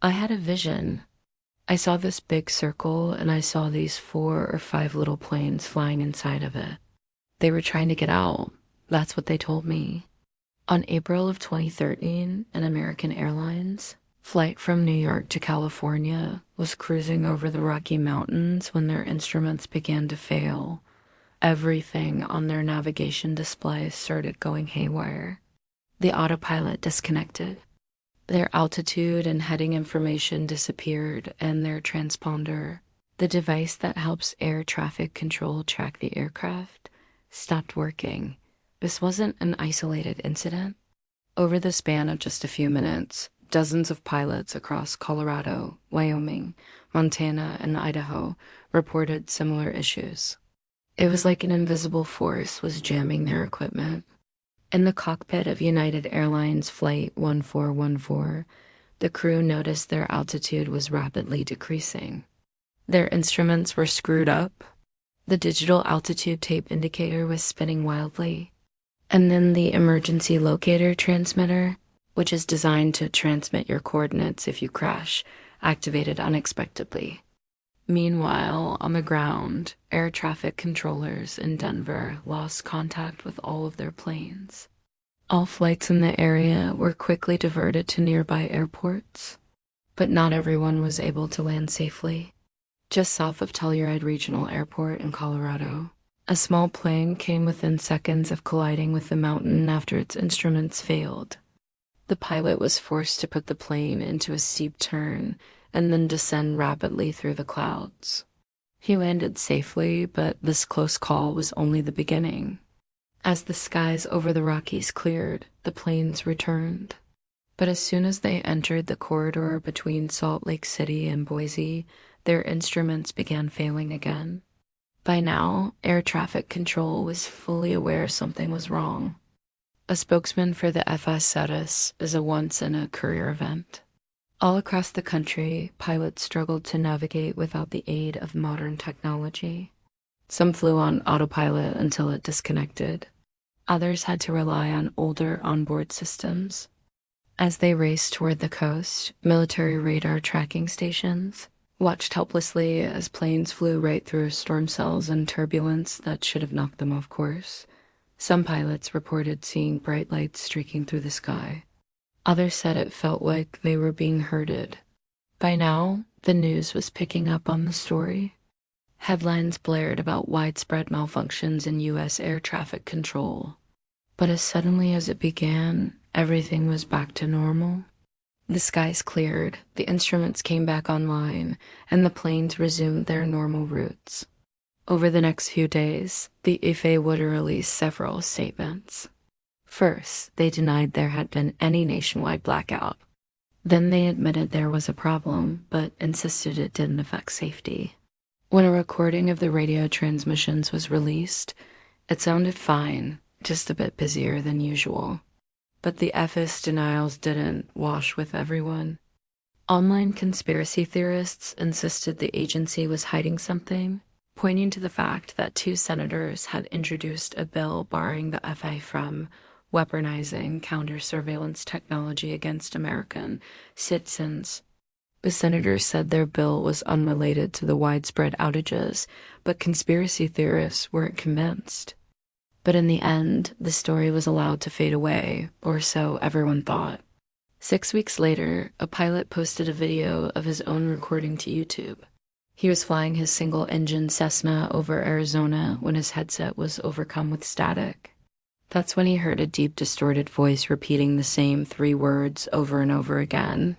I had a vision. I saw this big circle and I saw these 4 or 5 little planes flying inside of it. They were trying to get out. That's what they told me. On April of 2013, an American Airlines flight from New York to California was cruising over the Rocky Mountains when their instruments began to fail. Everything on their navigation display started going haywire. The autopilot disconnected. Their altitude and heading information disappeared, and their transponder, the device that helps air traffic control track the aircraft, stopped working. This wasn't an isolated incident. Over the span of just a few minutes, dozens of pilots across Colorado, Wyoming, Montana, and Idaho reported similar issues. It was like an invisible force was jamming their equipment. In the cockpit of United Airlines Flight 1414, the crew noticed their altitude was rapidly decreasing. Their instruments were screwed up. The digital altitude tape indicator was spinning wildly. And then the emergency locator transmitter, which is designed to transmit your coordinates if you crash, activated unexpectedly. Meanwhile, on the ground, air traffic controllers in Denver lost contact with all of their planes. All flights in the area were quickly diverted to nearby airports, but not everyone was able to land safely. Just south of Telluride Regional Airport in Colorado, a small plane came within seconds of colliding with the mountain after its instruments failed. The pilot was forced to put the plane into a steep turn and then descend rapidly through the clouds. He landed safely, but this close call was only the beginning. As the skies over the Rockies cleared, the planes returned. But as soon as they entered the corridor between Salt Lake City and Boise, their instruments began failing again. By now, air traffic control was fully aware something was wrong. A spokesman for the FS said this is a once-in-a-career event. All across the country, pilots struggled to navigate without the aid of modern technology. Some flew on autopilot until it disconnected. Others had to rely on older onboard systems. As they raced toward the coast, military radar tracking stations watched helplessly as planes flew right through storm cells and turbulence that should have knocked them off course. Some pilots reported seeing bright lights streaking through the sky. Others said it felt like they were being herded. By now, the news was picking up on the story. Headlines blared about widespread malfunctions in U.S. air traffic control. But as suddenly as it began, everything was back to normal. The skies cleared, the instruments came back online, and the planes resumed their normal routes. Over the next few days, the FAA would release several statements. First, they denied there had been any nationwide blackout. Then they admitted there was a problem, but insisted it didn't affect safety. When a recording of the radio transmissions was released, it sounded fine, just a bit busier than usual. But the FS denials didn't wash with everyone. Online conspiracy theorists insisted the agency was hiding something, pointing to the fact that 2 senators had introduced a bill barring the FAA from weaponizing counter-surveillance technology against American citizens. The senators said their bill was unrelated to the widespread outages, but conspiracy theorists weren't convinced. But in the end, the story was allowed to fade away, or so everyone thought. 6 weeks later, a pilot posted a video of his own recording to YouTube. He was flying his single-engine Cessna over Arizona when his headset was overcome with static. That's when he heard a deep, distorted voice repeating the same 3 words over and over again.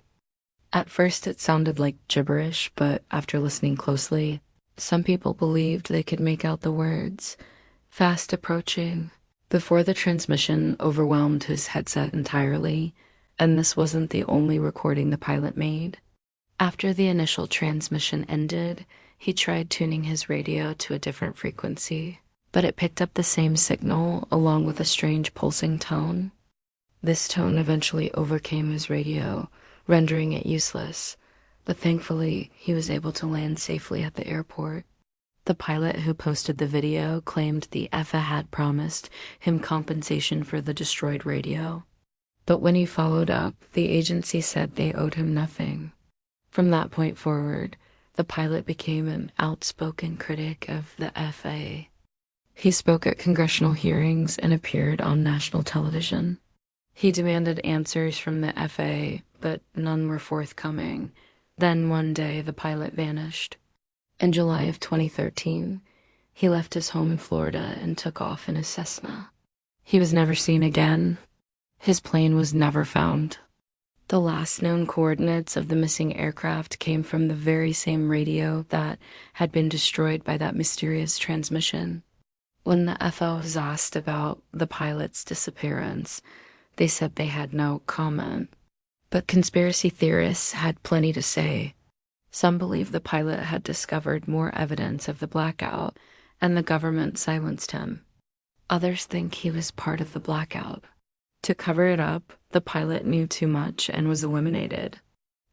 At first, it sounded like gibberish, but after listening closely, some people believed they could make out the words, "fast approaching," before the transmission overwhelmed his headset entirely, and this wasn't the only recording the pilot made. After the initial transmission ended, he tried tuning his radio to a different frequency, but it picked up the same signal along with a strange pulsing tone. This tone eventually overcame his radio, rendering it useless, but thankfully he was able to land safely at the airport. The pilot who posted the video claimed the FAA had promised him compensation for the destroyed radio. But when he followed up, the agency said they owed him nothing. From that point forward, the pilot became an outspoken critic of the FAA. He spoke at congressional hearings and appeared on national television. He demanded answers from the FAA, but none were forthcoming. Then one day, the pilot vanished. In July of 2013, he left his home in Florida and took off in a Cessna. He was never seen again. His plane was never found. The last known coordinates of the missing aircraft came from the very same radio that had been destroyed by that mysterious transmission. When the FL was asked about the pilot's disappearance, they said they had no comment. But conspiracy theorists had plenty to say. Some believe the pilot had discovered more evidence of the blackout, and the government silenced him. Others think he was part of the blackout. To cover it up, the pilot knew too much and was eliminated.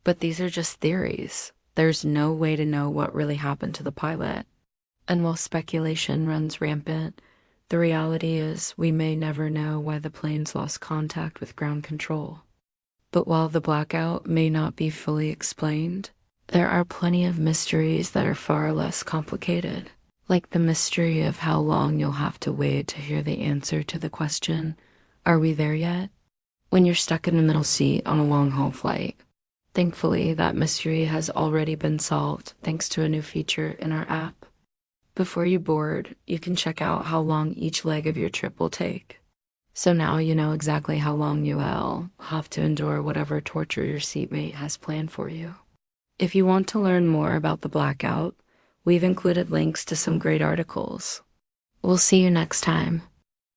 But these are just theories. There's no way to know what really happened to the pilot. And while speculation runs rampant, the reality is we may never know why the planes lost contact with ground control. But while the blackout may not be fully explained, there are plenty of mysteries that are far less complicated, like the mystery of how long you'll have to wait to hear the answer to the question, "Are we there yet?" when you're stuck in the middle seat on a long-haul flight. Thankfully, that mystery has already been solved thanks to a new feature in our app. Before you board, you can check out how long each leg of your trip will take. So now you know exactly how long you'll have to endure whatever torture your seatmate has planned for you. If you want to learn more about the blackout, we've included links to some great articles. We'll see you next time.